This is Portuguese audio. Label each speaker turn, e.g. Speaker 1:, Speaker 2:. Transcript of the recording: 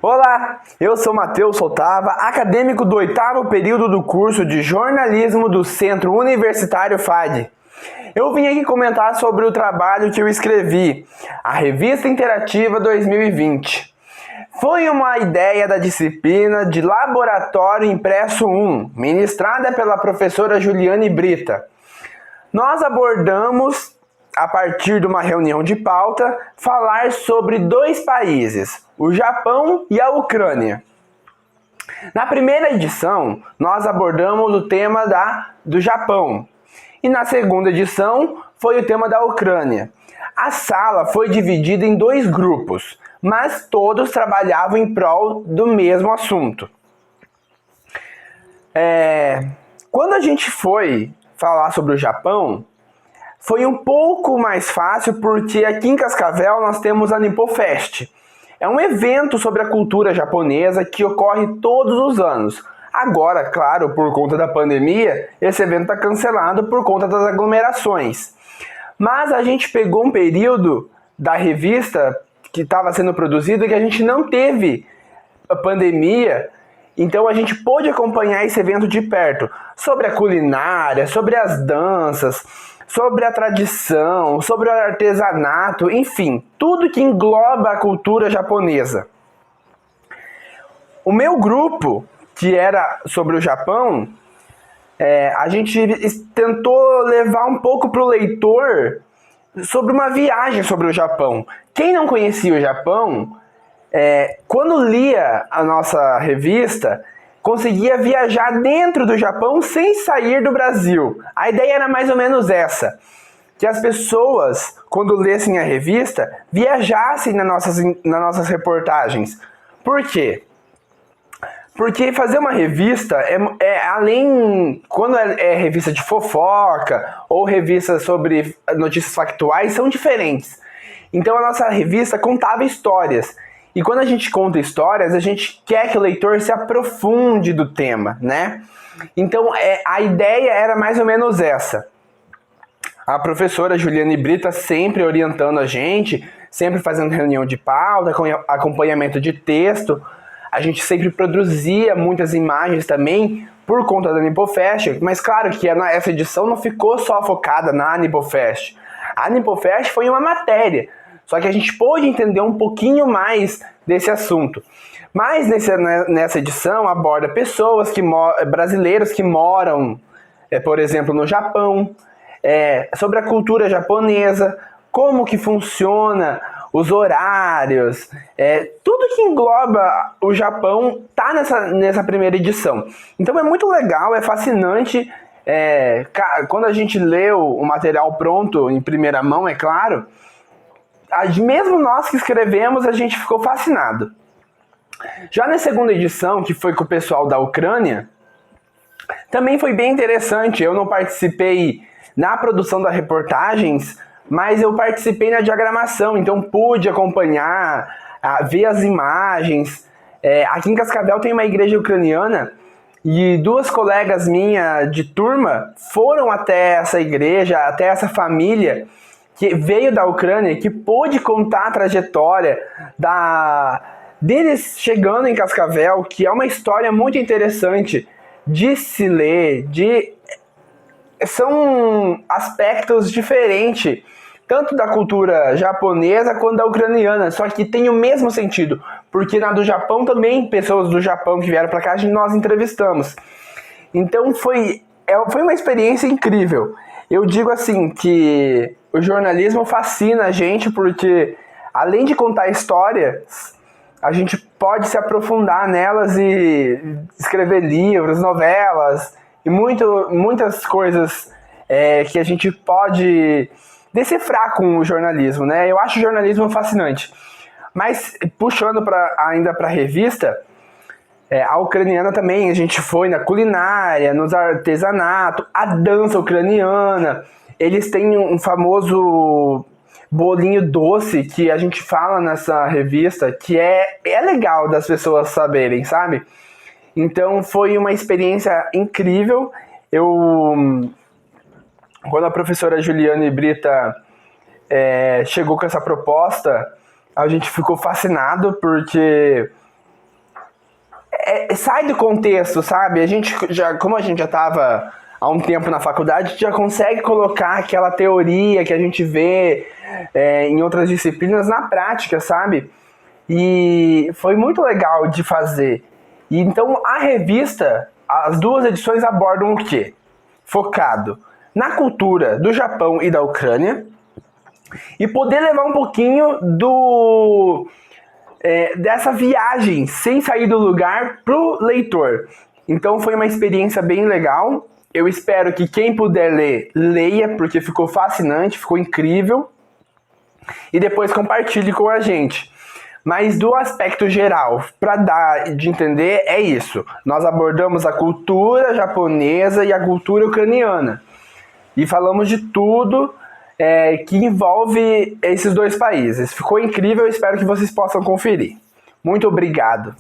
Speaker 1: Olá, eu sou Matheus Soltava, acadêmico do 8º período do curso de jornalismo do Centro Universitário FAD. Eu vim aqui comentar sobre o trabalho que eu escrevi, a Revista Interativa 2020. Foi uma ideia da disciplina de Laboratório Impresso 1, ministrada pela professora Juliane Brita. Nós abordamos, a partir de uma reunião de pauta, falar sobre dois países, o Japão e a Ucrânia. Na primeira edição, nós abordamos o tema do Japão, e na segunda edição foi o tema da Ucrânia. A sala foi dividida em dois grupos, mas todos trabalhavam em prol do mesmo assunto. Quando a gente foi falar sobre o Japão, foi um pouco mais fácil porque aqui em Cascavel nós temos a Nippofest. É um evento sobre a cultura japonesa que ocorre todos os anos. Agora, claro, por conta da pandemia, esse evento está cancelado por conta das aglomerações. Mas a gente pegou um período da revista que estava sendo produzida que a gente não teve a pandemia, então a gente pôde acompanhar esse evento de perto, sobre a culinária, sobre as danças, sobre a tradição, sobre o artesanato, enfim, tudo que engloba a cultura japonesa. O meu grupo, que era sobre o Japão, a gente tentou levar um pouco para o leitor sobre uma viagem sobre o Japão. Quem não conhecia o Japão, quando lia a nossa revista, conseguia viajar dentro do Japão sem sair do Brasil. A ideia era mais ou menos essa, que as pessoas, quando lessem a revista, viajassem nas nossas reportagens. Por quê? Porque fazer uma revista além, quando é revista de fofoca ou revista sobre notícias factuais, são diferentes. Então a nossa revista contava histórias. E quando a gente conta histórias, a gente quer que o leitor se aprofunde do tema, né? Então a ideia era mais ou menos essa. A professora Juliane Brita sempre orientando a gente, sempre fazendo reunião de pauta, com acompanhamento de texto. A gente sempre produzia muitas imagens também por conta da Nippofest, mas claro que essa edição não ficou só focada na Nippofest. A Nippofest foi uma matéria, só que a gente pôde entender um pouquinho mais desse assunto. Mas nessa edição aborda pessoas brasileiros que moram, por exemplo, no Japão, sobre a cultura japonesa, como que funciona os horários, tudo que engloba o Japão está nessa primeira edição. Então é muito legal, é fascinante. Quando a gente lê o material pronto em primeira mão, é claro, mesmo nós que escrevemos, a gente ficou fascinado. Já na segunda edição, que foi com o pessoal da Ucrânia, também foi bem interessante. Eu não participei na produção das reportagens, mas eu participei na diagramação, então pude acompanhar, ver as imagens. Aqui em Cascavel tem uma igreja ucraniana e duas colegas minhas de turma foram até essa igreja, até essa família que veio da Ucrânia, que pôde contar a trajetória deles chegando em Cascavel, que é uma história muito interessante de se ler, são aspectos diferentes, tanto da cultura japonesa quanto da ucraniana, só que tem o mesmo sentido, porque na do Japão também, pessoas do Japão que vieram para cá, nós entrevistamos. Então foi uma experiência incrível. Eu digo assim que o jornalismo fascina a gente porque, além de contar histórias, a gente pode se aprofundar nelas e escrever livros, novelas e muitas coisas que a gente pode decifrar com o jornalismo, né? Eu acho o jornalismo fascinante. Mas, puxando ainda para a revista, a ucraniana também, a gente foi na culinária, nos artesanatos, a dança ucraniana. Eles têm um famoso bolinho doce que a gente fala nessa revista, que é legal das pessoas saberem, sabe? Então foi uma experiência incrível. Quando a professora Juliane Brita chegou com essa proposta, a gente ficou fascinado porque sai do contexto, sabe? Como a gente já estava há um tempo na faculdade, a gente já consegue colocar aquela teoria que a gente vê em outras disciplinas na prática, sabe? E foi muito legal de fazer. E então a revista, as 2 edições abordam o quê? Focado na cultura do Japão e da Ucrânia, e poder levar um pouquinho dessa viagem sem sair do lugar pro leitor. Então foi uma experiência bem legal. Eu espero que quem puder ler, leia, porque ficou fascinante, ficou incrível. E depois compartilhe com a gente. Mas do aspecto geral, para dar de entender, é isso. Nós abordamos a cultura japonesa e a cultura ucraniana. E falamos de tudo que envolve esses 2 países. Ficou incrível, espero que vocês possam conferir. Muito obrigado.